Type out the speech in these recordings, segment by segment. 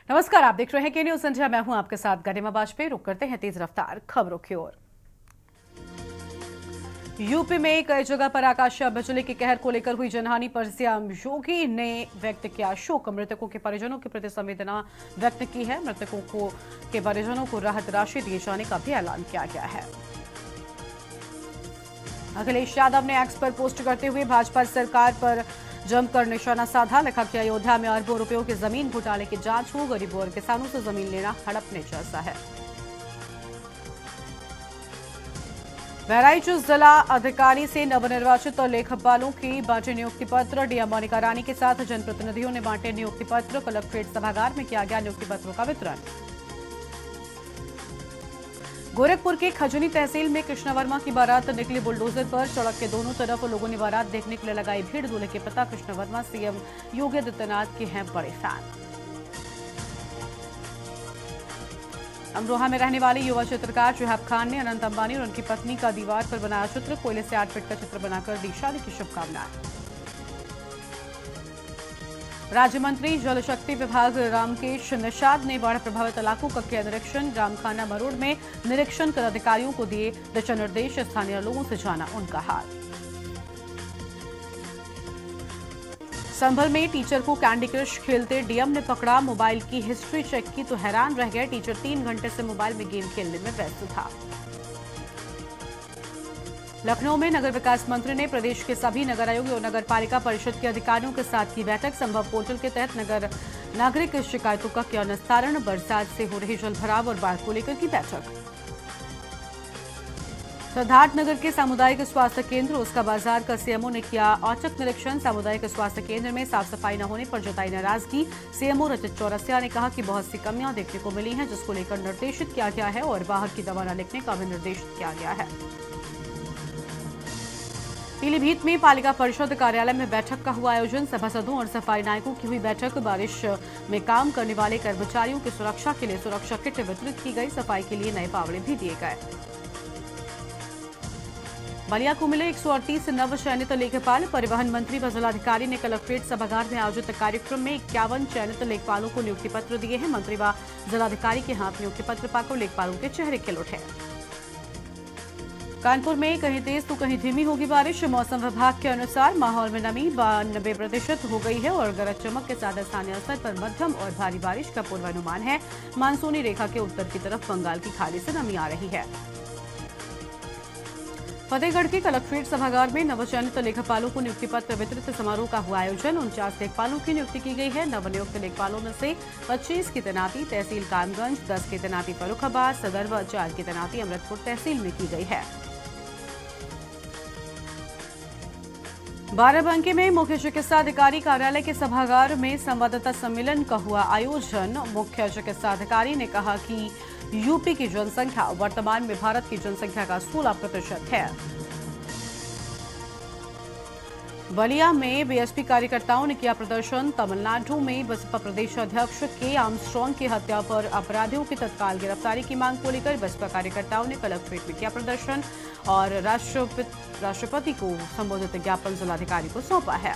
नमस्कार, आप देख रहे हैं के न्यूज संध्या। मैं हूं आपके साथ गरिमा वाजपेयी। रुक करते हैं तेज रफ्तार खबरों की ओर। यूपी में कई जगह पर आकाशीय बिजली के कहर को लेकर हुई जनहानि पर सीएम योगी ने व्यक्त किया शोक। मृतकों के परिजनों के प्रति संवेदना व्यक्त की है। मृतकों के परिजनों को राहत राशि दिए जाने का भी ऐलान किया गया है। अखिलेश यादव ने एक्स पर पोस्ट करते हुए भाजपा सरकार पर जमकर निशाना साधा। लिखा कि अयोध्या में अरबों रुपयों के जमीन घोटाले की जांच हो। गरीबों और किसानों से जमीन लेना हड़पने जैसा है। बहराइच जिला अधिकारी से नवनिर्वाचित लेखपालों की बांटे नियुक्ति पत्र। डीएम मोनिका रानी के साथ जनप्रतिनिधियों ने बांटे नियुक्ति पत्र। कलेक्ट्रेट सभागार में किया गया नियुक्ति पत्रों का वितरण। गोरखपुर के खजनी तहसील में कृष्णा वर्मा की बारात निकली बुलडोजर पर। सड़क के दोनों तरफ लोगों ने बारात देखने के लिए लगाई भीड़। दूल्हे के पिता कृष्णा वर्मा सीएम योगी आदित्यनाथ के हैं बड़े फैन। अमरोहा में रहने वाले युवा चित्रकार शुहैब खान ने अनंत अंबानी और उनकी पत्नी का दीवार पर बनाया चित्र। कोयले से 8 फीट का चित्र बनाकर दी शादी की शुभकामनाएं। राज्य मंत्री जल शक्ति विभाग रामकेश निषाद ने बाढ़ प्रभावित इलाकों का किया निरीक्षण। रामखाना मरोड़ में निरीक्षण कर अधिकारियों को दिए दिशा निर्देश। स्थानीय लोगों से जाना उनका हाल। संभल में टीचर को कैंडी क्रश खेलते डीएम ने पकड़ा। मोबाइल की हिस्ट्री चेक की तो हैरान रह गए। टीचर 3 घंटे से मोबाइल में गेम खेलने में व्यस्त था। लखनऊ में नगर विकास मंत्री ने प्रदेश के सभी नगर आयोग और नगर पालिका परिषद के अधिकारियों के साथ की बैठक। संभव पोर्टल के तहत नागरिक शिकायतों का किया निस्तारण। बरसात से हो रही जलभराव और बाढ़ को लेकर की बैठक। सिद्धार्थनगर के सामुदायिक स्वास्थ्य केंद्र उसका बाजार का सीएमओ ने किया औचक निरीक्षण। सामुदायिक स्वास्थ्य केंद्र में साफ सफाई न होने पर जताई नाराजगी। सीएमओ रजत चौरसिया ने कहा कि बहुत सी कमियां देखने को मिली हैं, जिसको लेकर निर्देशित किया गया है और बाहर की दवा न लिखने का भी निर्देशित किया गया है। पीलीभीत में पालिका परिषद कार्यालय में बैठक का हुआ आयोजन। सभासदों और सफाई नायकों की हुई बैठक। बारिश में काम करने वाले कर्मचारियों की सुरक्षा के लिए सुरक्षा किट वितरित की गई। सफाई के लिए नए पावड़े भी दिए गए। बलिया को मिले 138 नव चयनित लेखपाल। परिवहन मंत्री व जिलाधिकारी ने कलेक्ट्रेट सभागार में आयोजित कार्यक्रम में 51 चयनित लेखपालों को नियुक्ति पत्र दिए हैं। मंत्री व जिलाधिकारी के हाथ नियुक्ति पत्र पाकर लेखपालों के चेहरे खिल उठे। कानपुर में कहीं तेज तो कहीं धीमी होगी बारिश। मौसम विभाग के अनुसार माहौल में नमी 92% हो गई है और गरज चमक के साथ स्थानीय स्तर पर मध्यम और भारी बारिश का पूर्वानुमान है। मानसूनी रेखा के उत्तर की तरफ बंगाल की खाड़ी से नमी आ रही है। फतेहगढ़ के कलेक्ट्रेट सभागार में नवचयनित लेखपालों को नियुक्ति पत्र वितरित समारोह का हुआ आयोजन। 49 लेखपालों की नियुक्ति की गई है। नवनियुक्त लेखपालों में से 25 की तैनाती तहसील कामगंज, 10 की तैनाती फर्रुखाबाद सदर व 4 की तैनाती अमृतपुर तहसील में की गई है। बाराबंकी में मुख्य चिकित्सा अधिकारी कार्यालय के सभागार में संवाददाता सम्मेलन का हुआ आयोजन। मुख्य चिकित्सा अधिकारी ने कहा कि यूपी की जनसंख्या वर्तमान में भारत की जनसंख्या का 16% है। बलिया में बीएसपी कार्यकर्ताओं ने किया प्रदर्शन। तमिलनाडु में बसपा प्रदेश अध्यक्ष के आर्मस्ट्रांग की हत्या पर अपराधियों की तत्काल गिरफ्तारी की मांग को लेकर बसपा कार्यकर्ताओं ने कलेक्ट्रेट में किया प्रदर्शन और राष्ट्रपति को संबोधित ज्ञापन जिलाधिकारी को सौंपा है।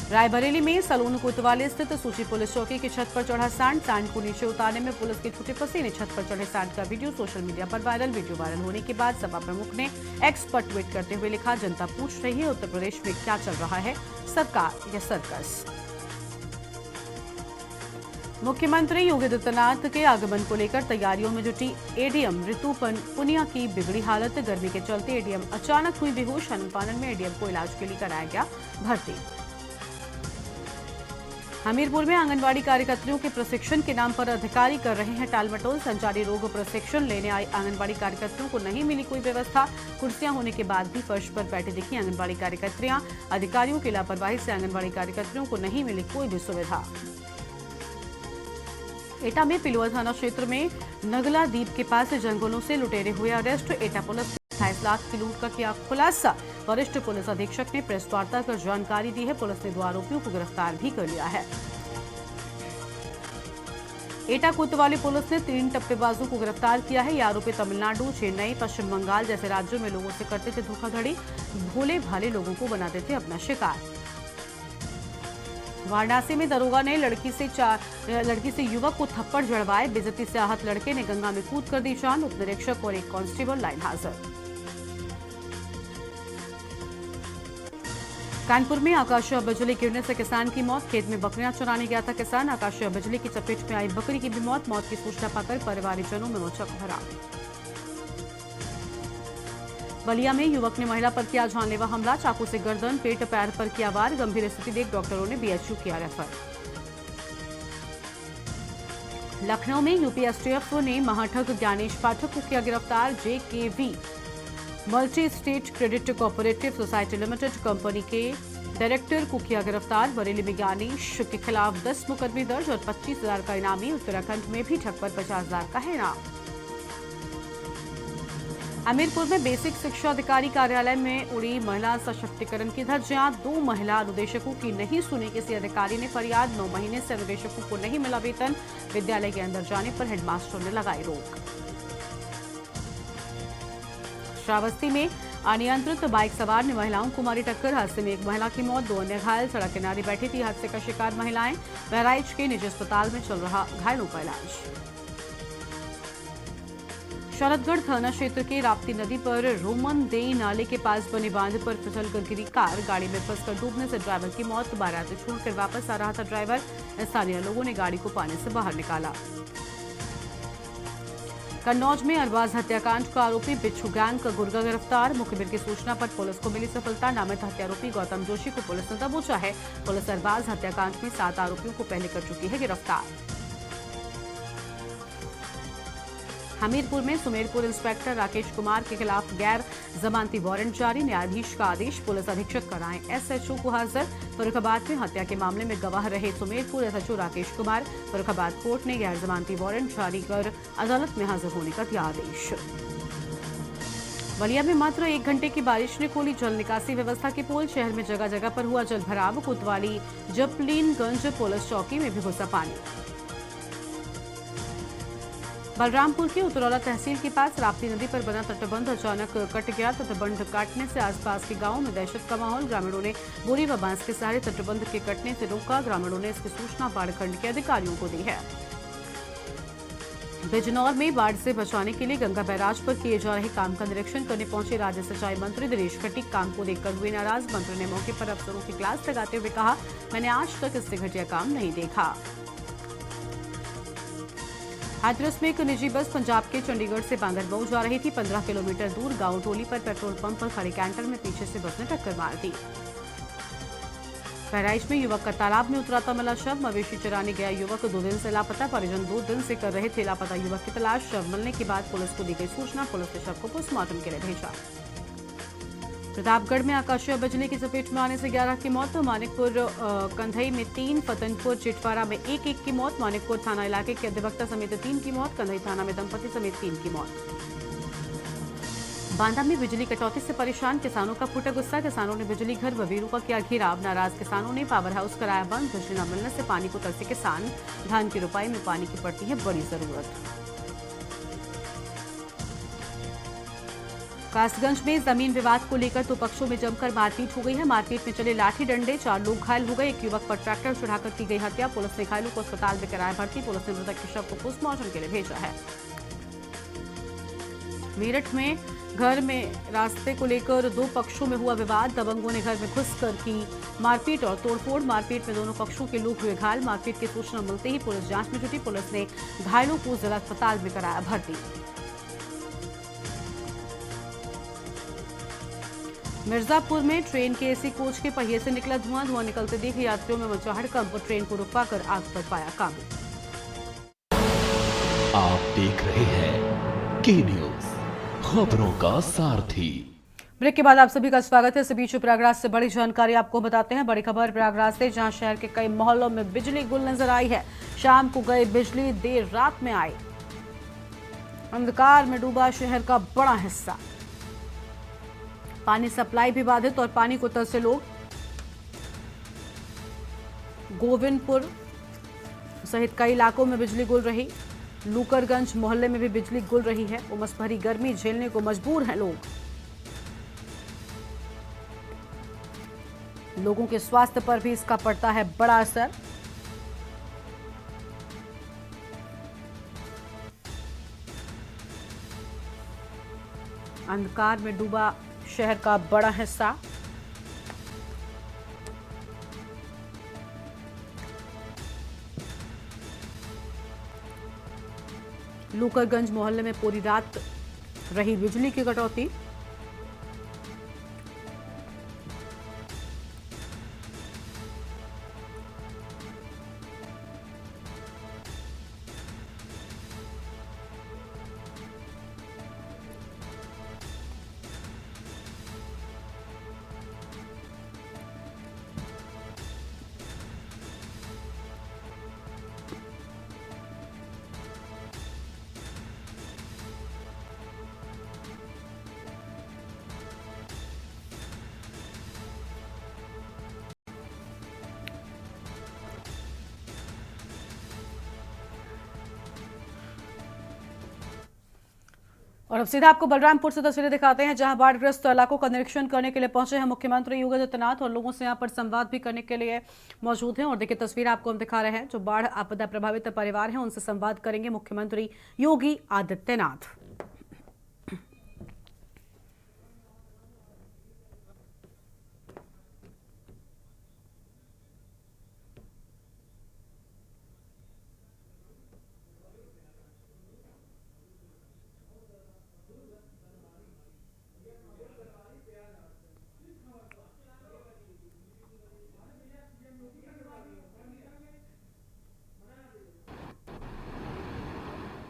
रायबरेली में सलोन कोतवाली स्थित सूची पुलिस चौकी की छत पर चढ़ा सांड। सांड को नीचे उतारने में पुलिस के छूटे पसीने। छत पर चढ़े सांड का वीडियो सोशल मीडिया पर वायरल। वीडियो वायरल होने के बाद सपा प्रमुख ने एक्स पर ट्वीट करते हुए लिखा, जनता पूछ रही है उत्तर प्रदेश में क्या चल रहा है, सरकार या सर्कस। मुख्यमंत्री योगी आदित्यनाथ के आगमन को लेकर तैयारियों में जुटी एडीएम रितु पुनिया की बिगड़ी हालत। गर्मी के चलते एडीएम अचानक हुई बेहोश। अनुपालन में एडीएम को इलाज के लिए कराया गया भर्ती। हमीरपुर में आंगनबाड़ी कार्यकर्तियों के प्रशिक्षण के नाम पर अधिकारी कर रहे हैं टालमटोल। संचारी रोग प्रशिक्षण लेने आई आंगनबाड़ी कार्यकर्तियों को नहीं मिली कोई व्यवस्था। कुर्सियां होने के बाद भी फर्श पर बैठी दिखी आंगनबाड़ी कार्यकर्तियां। अधिकारियों की लापरवाही से आंगनबाड़ी कार्यकर्तियों को नहीं मिली कोई भी सुविधा। एटा में पिलुआ थाना क्षेत्र में नगला द्वीप के पास जंगलों से लुटेरे हुए अरेस्ट। एटा पुलिस 28 लाख की लूट का किया खुलासा। वरिष्ठ पुलिस अधीक्षक ने प्रेस वार्ता कर जानकारी दी है। पुलिस ने 2 आरोपियों को गिरफ्तार भी कर लिया है। एटा कोतवाली पुलिस ने 3 टप्पेबाजों को गिरफ्तार किया है। ये आरोपी तमिलनाडु, चेन्नई, पश्चिम बंगाल जैसे राज्यों में लोगों से करते थे धोखाधड़ी। भोले भाले लोगों को बनाते थे अपना शिकार। वाराणसी में दरोगा ने लड़की से युवक को थप्पड़ जड़वाए। बेइज्जती से आहत लड़के ने गंगा में कूद कर दी जान। उप निरीक्षक और एक कांस्टेबल लाइन हाजिर। कानपुर में आकाशीय बिजली गिरने से किसान की मौत। खेत में बकरियां चराने गया था किसान। आकाशीय बिजली की चपेट में आई बकरी की भी मौत। मौत की सूचना पाकर परिवारजनों में मचा कोहराम। बलिया में युवक ने महिला पर किया जानलेवा हमला। चाकू से गर्दन, पेट, पैर पर किया वार। गंभीर स्थिति देख डॉक्टरों ने बीएचयू किया रेफर। लखनऊ में यूपी एसटीएफ ने महाठग ज्ञानेश पाठक को किया गिरफ्तार। JKV multi state credit cooperative society limited company के डायरेक्टर को किया गिरफ्तार। बरेली में ज्ञानेश के खिलाफ 10 मुकदमे दर्ज और 25,000 का इनामी। उत्तराखंड में भी ठग पर 50,000 का है इनाम। हमीरपुर में बेसिक शिक्षा अधिकारी कार्यालय में उड़ी महिला सशक्तिकरण की धज्जियां। 2 महिला अनुदेशकों की नहीं सुनी किसी अधिकारी ने फरियाद। 9 महीने से अनुदेशकों को नहीं मिला वेतन। विद्यालय के अंदर जाने पर हेडमास्टर ने लगाई रोक। श्रावस्ती में अनियंत्रित बाइक सवार ने महिलाओं को मारी टक्कर। हादसे में एक महिला की मौत, 2 अन्य घायल। सड़क किनारे बैठी थी हादसे का शिकार महिलाएं। बहराइच के निजी अस्पताल में चल रहा घायलों का इलाज। शरदगढ़ थाना क्षेत्र के राप्ती नदी पर रोमन देई नाले के पास बने बांध पर फिसलकर गिरी कार। गाड़ी में फंसकर डूबने से ड्राइवर की मौत। बारात छोड़कर वापस आ रहा था ड्राइवर। स्थानीय लोगों ने गाड़ी को पानी से बाहर निकाला। कन्नौज में अरबाज हत्याकांड का आरोपी बिच्छू गैंग का गुर्गा गिरफ्तार। मुखबिर की सूचना पर पुलिस को मिली सफलता। नामित हत्यारोपी गौतम जोशी को पुलिस ने दबोचा है। पुलिस अरबाज हत्याकांड में 7 आरोपियों को पहले कर चुकी है गिरफ्तार। हमीरपुर में सुमेरपुर इंस्पेक्टर राकेश कुमार के खिलाफ गैर जमानती वारंट जारी। न्यायाधीश का आदेश। पुलिस अधीक्षक कराएं एसएचओ को हाजिर। फर्रुखाबाद में हत्या के मामले में गवाह रहे सुमेरपुर एसएचओ राकेश कुमार। फर्रुखाबाद कोर्ट ने गैर जमानती वारंट जारी कर अदालत में हाजिर होने का दिया आदेश। बलिया में मात्र 1 घंटे की बारिश ने खोली जल निकासी व्यवस्था के पोल। शहर में जगह जगह पर हुआ जल भराव। कोतवाली जपलीनगंज पुलिस चौकी में भी घुसा पानी। बलरामपुर के उतरौला तहसील के पास राप्ती नदी पर बना तटबंध अचानक कट गया। तटबंध काटने से आसपास के गांवों में दहशत का माहौल। ग्रामीणों ने बोरी व बांस के सहारे तटबंध के कटने से रोका। ग्रामीणों ने इसकी सूचना बाढ़-खंड के अधिकारियों को दी है। बिजनौर में बाढ़ से बचाने के लिए गंगा बैराज पर किए जा रहे काम का निरीक्षण करने पहुंचे राज्य सिंचाई मंत्री दिनेश खटीक। काम को देखकर हुए नाराज। मंत्री ने मौके पर अफसरों की क्लास लगाते हुए कहा, मैंने आज तक इससे घटिया काम नहीं देखा। हाथरस में एक निजी बस पंजाब के चंडीगढ़ से बांगरमऊ जा रही थी। 15 किलोमीटर दूर गांव टोली पर पेट्रोल पंप पर खड़े कैंटर में पीछे से बस ने टक्कर मार दी। बहराइच में युवक का तालाब में उतरा था मिला शव। मवेशी चराने गया युवक 2 दिन से लापता। परिजन 2 दिन से कर रहे थे लापता युवक की तलाश। शव मिलने के बाद पुलिस को दी गई सूचना। पुलिस ने शव को पोस्टमार्टम के लिए भेजा। प्रतापगढ़ में आकाशीय बिजली की चपेट में आने से 11 की मौत। मानिकपुर कंधई में 3, फतनपुर चिटवारा में 1 की मौत। मानिकपुर थाना इलाके के अधिवक्ता समेत 3 की मौत। कंधई थाना में दंपति समेत 3 की मौत। बांदा में बिजली कटौती से परेशान किसानों का फूटा गुस्सा। किसानों ने बिजली घर व वीरों का किया घेराव। नाराज किसानों ने पावर हाउस कराया बंद। बिजली न मिलने से पानी को तरसे किसान। धान की रुपाई में पानी की पड़ती है बड़ी जरूरत। कासगंज में जमीन विवाद को लेकर 2 पक्षों में जमकर मारपीट हो गई है। मारपीट में चले लाठी डंडे, 4 लोग घायल हो गए। एक युवक पर ट्रैक्टर चढ़ाकर की गई हत्या। पुलिस ने घायलों को अस्पताल में कराया भर्ती। पुलिस ने मृतक के शव को पोस्टमार्टम के लिए भेजा है। मेरठ में घर में रास्ते को लेकर 2 पक्षों में हुआ विवाद। दबंगों ने घर में घुसकर की मारपीट और तोड़फोड़। मारपीट में दोनों पक्षों के लोग हुए घायल। मारपीट की सूचना मिलते ही पुलिस जांच में जुटी। पुलिस ने घायलों को जिला अस्पताल में कराया भर्ती। मिर्जापुर में ट्रेन के एसी कोच के पहिए से निकला धुआं। धुआं निकलते देख यात्रियों में मचा हड़कंप। ट्रेन को रुकवाकर आग पर पाया काबू। आप देख रहे हैं के न्यूज, खबरों का सारथी। ब्रेक के बाद आप सभी का स्वागत है। इस बीच प्रयागराज से बड़ी जानकारी आपको बताते हैं। बड़ी खबर प्रयागराज से, जहां शहर के कई मोहल्लों में बिजली गुल नजर आई है। शाम को गई बिजली देर रात में आई। अंधकार में डूबा शहर का बड़ा हिस्सा। पानी सप्लाई भी बाधित और पानी को तरसे लोग। गोविंदपुर सहित कई इलाकों में बिजली गुल रही। लूकरगंज मोहल्ले में भी बिजली गुल रही है। उमस भरी गर्मी झेलने को मजबूर हैं लोग। लोगों के स्वास्थ्य पर भी इसका पड़ता है बड़ा असर। अंधकार में डूबा शहर का बड़ा हिस्सा। लूकरगंज मोहल्ले में पूरी रात रही बिजली की कटौती। और अब सीधा आपको बलरामपुर से तस्वीरें दिखाते हैं, जहां बाढ़ग्रस्त इलाकों का निरीक्षण करने के लिए पहुंचे हैं मुख्यमंत्री योगी आदित्यनाथ और लोगों से यहां पर संवाद भी करने के लिए मौजूद हैं। और देखिए तस्वीर आपको हम दिखा रहे हैं, जो बाढ़ आपदा प्रभावित परिवार हैं उनसे संवाद करेंगे मुख्यमंत्री योगी आदित्यनाथ।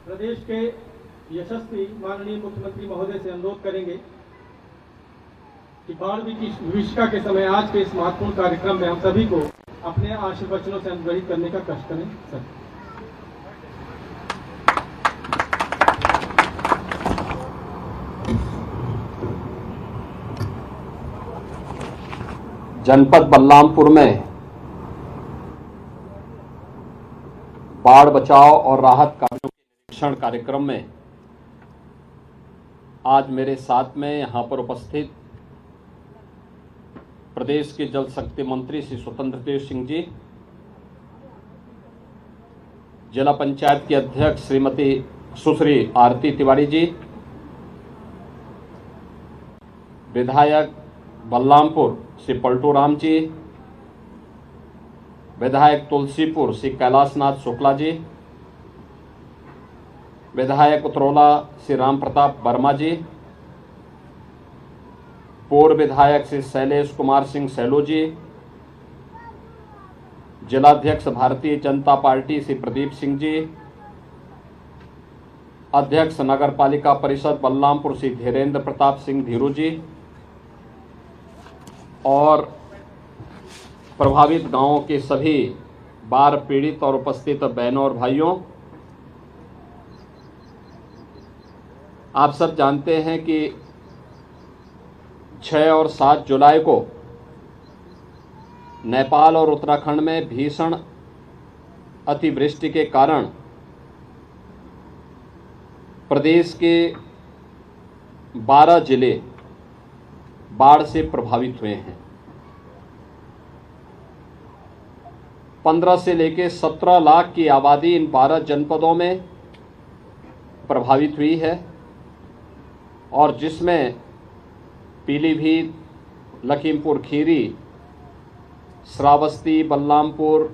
प्रदेश के यशस्वी माननीय मुख्यमंत्री महोदय से अनुरोध करेंगे कि बाढ़ विभीषिका के समय आज के इस महत्वपूर्ण कार्यक्रम में हम सभी को अपने आशीर्वचनों से अनुग्रहित करने का कष्ट करें। सर जनपद बलरामपुर में बाढ़ बचाव और राहत कार्यों के निरीक्षण कार्यक्रम में आज मेरे साथ में यहां पर उपस्थित प्रदेश के जल शक्ति मंत्री श्री स्वतंत्र देव सिंह जी, जिला पंचायत की अध्यक्ष श्रीमती सुश्री आरती तिवारी जी, विधायक बलरामपुर श्री पलटू राम जी, विधायक तुलसीपुर श्री कैलाशनाथ शुक्ला जी, विधायक उतरौला श्री राम प्रताप वर्मा जी, पूर्व विधायक श्री शैलेश कुमार सिंह सैलो जी, जिलाध्यक्ष भारतीय जनता पार्टी श्री प्रदीप सिंह जी, अध्यक्ष नगर पालिका परिषद बलरामपुर श्री धीरेन्द्र प्रताप सिंह धीरू जी और प्रभावित गांवों के सभी बाढ़ पीड़ित और उपस्थित बहनों और भाइयों, आप सब जानते हैं कि 6 और 7 जुलाई को नेपाल और उत्तराखंड में भीषण अतिवृष्टि के कारण प्रदेश के 12 जिले बाढ़ से प्रभावित हुए हैं। 15 से लेकर 17 लाख की आबादी इन 12 जनपदों में प्रभावित हुई है और जिसमें पीलीभीत, लखीमपुर खीरी, श्रावस्ती, बलरामपुर,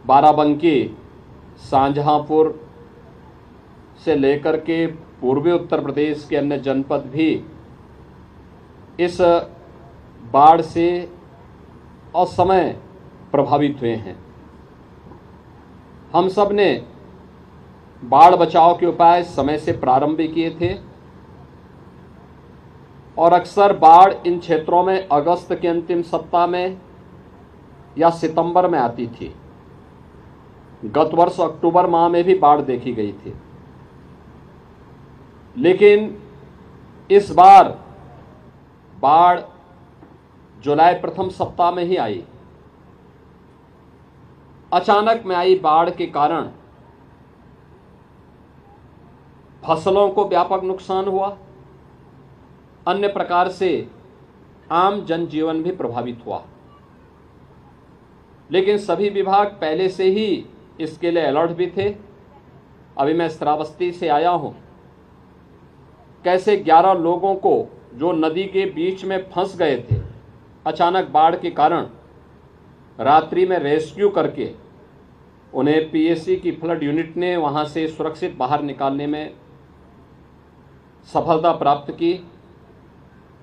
बाराबंकी, शाहजहांपुर से लेकर के पूर्वी उत्तर प्रदेश के अन्य जनपद भी इस बाढ़ से असमय प्रभावित हुए हैं। हम सब ने बाढ़ बचाव के उपाय समय से प्रारंभ भी किए थे और अक्सर बाढ़ इन क्षेत्रों में अगस्त के अंतिम सप्ताह में या सितंबर में आती थी। गत वर्ष अक्टूबर माह में भी बाढ़ देखी गई थी, लेकिन इस बार बाढ़ जुलाई प्रथम सप्ताह में ही आई। अचानक में आई बाढ़ के कारण फसलों को व्यापक नुकसान हुआ, अन्य प्रकार से आम जनजीवन भी प्रभावित हुआ। लेकिन सभी विभाग पहले से ही इसके लिए अलर्ट भी थे। अभी मैं श्रावस्ती से आया हूं, कैसे 11 लोगों को जो नदी के बीच में फंस गए थे अचानक बाढ़ के कारण, रात्रि में रेस्क्यू करके उन्हें पीएसी की फ्लड यूनिट ने वहां से सुरक्षित बाहर निकालने में सफलता प्राप्त की।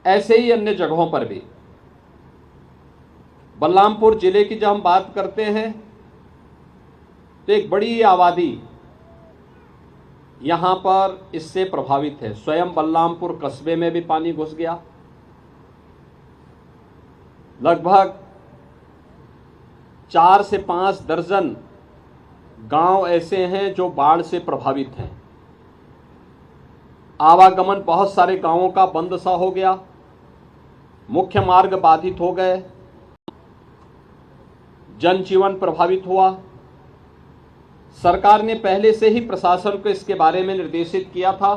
ऐसे ही अन्य जगहों पर भी। बलरामपुर जिले की जब हम बात करते हैं तो एक बड़ी आबादी यहां पर इससे प्रभावित है। स्वयं बलरामपुर कस्बे में भी पानी घुस गया। लगभग 4 से 5 दर्जन गांव ऐसे हैं जो बाढ़ से प्रभावित हैं। आवागमन बहुत सारे गांवों का बंद सा हो गया, मुख्य मार्ग बाधित हो गए, जनजीवन प्रभावित हुआ। सरकार ने पहले से ही प्रशासन को इसके बारे में निर्देशित किया था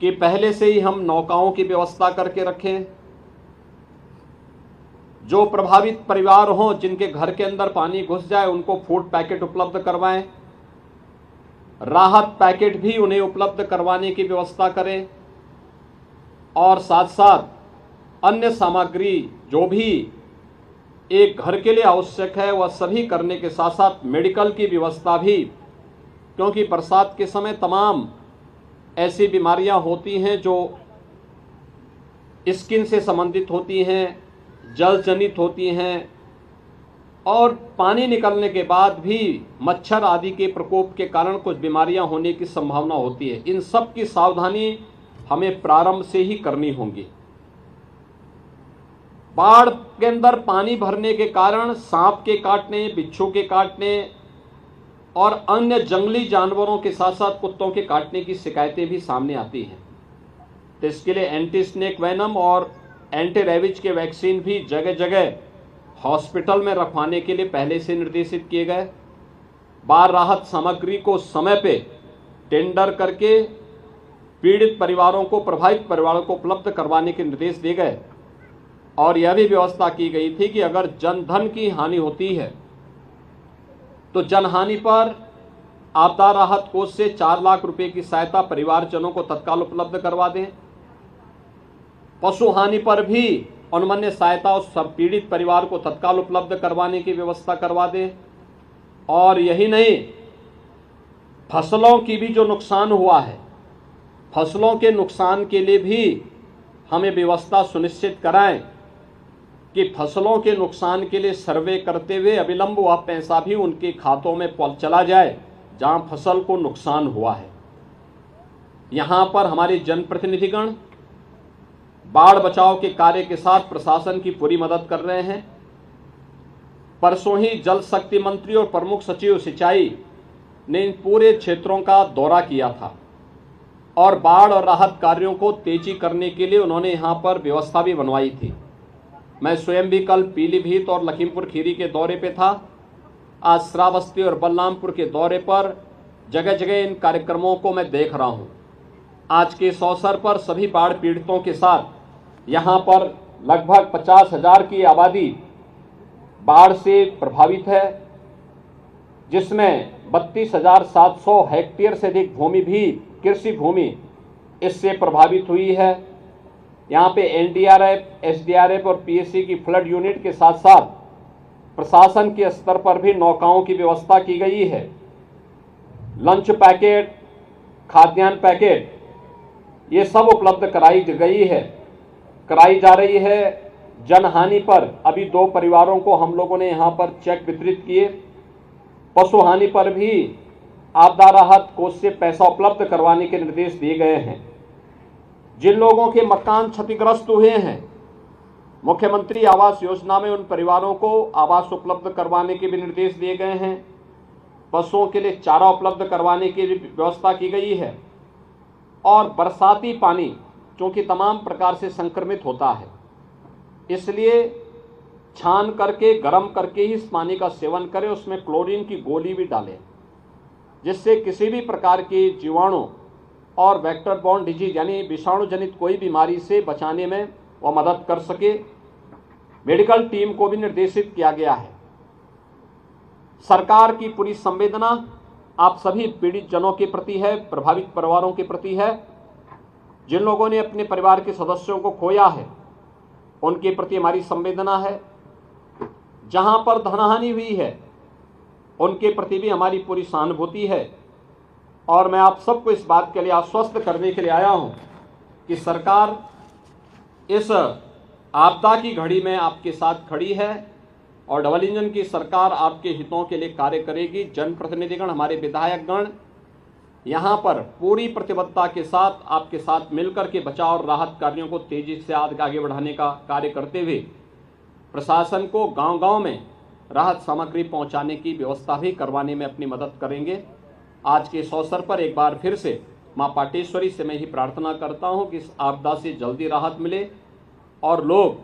कि पहले से ही हम नौकाओं की व्यवस्था करके रखें। जो प्रभावित परिवार हों, जिनके घर के अंदर पानी घुस जाए, उनको फूड पैकेट उपलब्ध करवाएं, राहत पैकेट भी उन्हें उपलब्ध करवाने की व्यवस्था करें और साथ साथ अन्य सामग्री जो भी एक घर के लिए आवश्यक है वह सभी करने के साथ साथ मेडिकल की व्यवस्था भी, क्योंकि बरसात के समय तमाम ऐसी बीमारियां होती हैं जो स्किन से संबंधित होती हैं, जल जनित होती हैं और पानी निकलने के बाद भी मच्छर आदि के प्रकोप के कारण कुछ बीमारियां होने की संभावना होती है। इन सब की सावधानी हमें प्रारंभ से ही करनी होगी। बाढ़ के अंदर पानी भरने के कारण सांप के काटने, बिच्छू के काटने और अन्य जंगली जानवरों के साथ साथ कुत्तों के काटने की शिकायतें भी सामने आती हैं। तो इसके लिए एंटी स्नेक वेनम और एंटी रेबीज के वैक्सीन भी जगह जगह हॉस्पिटल में रखवाने के लिए पहले से निर्देशित किए गए। बाढ़ राहत सामग्री को समय पे टेंडर करके पीड़ित परिवारों को, प्रभावित परिवारों को उपलब्ध करवाने के निर्देश दिए गए और यह भी व्यवस्था की गई थी कि अगर जनधन की हानि होती है तो जनहानि पर आपदा राहत कोष से 4 लाख रुपए की सहायता परिवारजनों को तत्काल उपलब्ध करवा दें। पशु हानि पर भी अनुमन्य सहायता उस सब पीड़ित परिवार को तत्काल उपलब्ध करवाने की व्यवस्था करवा दें। और यही नहीं, फसलों की भी जो नुकसान हुआ है, फसलों के नुकसान के लिए भी हमें व्यवस्था सुनिश्चित कराएं कि फसलों के नुकसान के लिए सर्वे करते हुए अविलंब वह पैसा भी उनके खातों में चला जाए जहां फसल को नुकसान हुआ है। यहां पर हमारे जनप्रतिनिधिगण बाढ़ बचाव के कार्य के साथ प्रशासन की पूरी मदद कर रहे हैं। परसों ही जल शक्ति मंत्री और प्रमुख सचिव सिंचाई ने इन पूरे क्षेत्रों का दौरा किया था और बाढ़ और राहत कार्यों को तेजी करने के लिए उन्होंने यहां पर व्यवस्था भी बनवाई थी। मैं स्वयं भी कल पीलीभीत और लखीमपुर खीरी के दौरे पे था। आज श्रावस्ती और बलरामपुर के दौरे पर जगह जगह इन कार्यक्रमों को मैं देख रहा हूं। आज के इस अवसर पर सभी बाढ़ पीड़ितों के साथ यहां पर लगभग 50,000 की आबादी बाढ़ से प्रभावित है, जिसमें 32,700 हेक्टेयर से अधिक भूमि भी, कृषि भूमि इससे प्रभावित हुई है। यहाँ पे एनडीआरएफ, एसडीआरएफ और पीएसी की फ्लड यूनिट के साथ साथ प्रशासन के स्तर पर भी नौकाओं की व्यवस्था की गई है। लंच पैकेट, खाद्यान्न पैकेट, ये सब उपलब्ध कराई जा रही है। जनहानि पर अभी 2 परिवारों को हम लोगों ने यहाँ पर चेक वितरित किए। पशु हानि पर भी आपदा राहत कोष से पैसा उपलब्ध करवाने के निर्देश दिए गए हैं। जिन लोगों के मकान क्षतिग्रस्त हुए हैं, मुख्यमंत्री आवास योजना में उन परिवारों को आवास उपलब्ध करवाने के भी निर्देश दिए गए हैं। पशुओं के लिए चारा उपलब्ध करवाने की भी व्यवस्था की गई है। और बरसाती पानी चूँकि तमाम प्रकार से संक्रमित होता है, इसलिए छान करके, गर्म करके ही इस पानी का सेवन करें। उसमें क्लोरीन की गोली भी डालें, जिससे किसी भी प्रकार के जीवाणु और वेक्टर बॉर्न डिजीज यानी विषाणु जनित कोई बीमारी से बचाने में वह मदद कर सके। मेडिकल टीम को भी निर्देशित किया गया है। सरकार की पूरी संवेदना आप सभी पीड़ित जनों के प्रति है, प्रभावित परिवारों के प्रति है। जिन लोगों ने अपने परिवार के सदस्यों को खोया है उनके प्रति हमारी संवेदना है। जहां पर धनहानि हुई है उनके प्रति भी हमारी पूरी सहानुभूति है। और मैं आप सबको इस बात के लिए आश्वस्त करने के लिए आया हूं कि सरकार इस आपदा की घड़ी में आपके साथ खड़ी है और डबल इंजन की सरकार आपके हितों के लिए कार्य करेगी। जनप्रतिनिधिगण, हमारे विधायकगण यहाँ पर पूरी प्रतिबद्धता के साथ आपके साथ मिलकर के बचाव और राहत कार्यों को तेजी से आगे बढ़ाने का कार्य करते हुए प्रशासन को गांव-गांव में राहत सामग्री पहुंचाने की व्यवस्था भी करवाने में अपनी मदद करेंगे। आज के इस अवसर पर एक बार फिर से मां पाटेश्वरी से मैं ही प्रार्थना करता हूं कि इस आपदा से जल्दी राहत मिले और लोग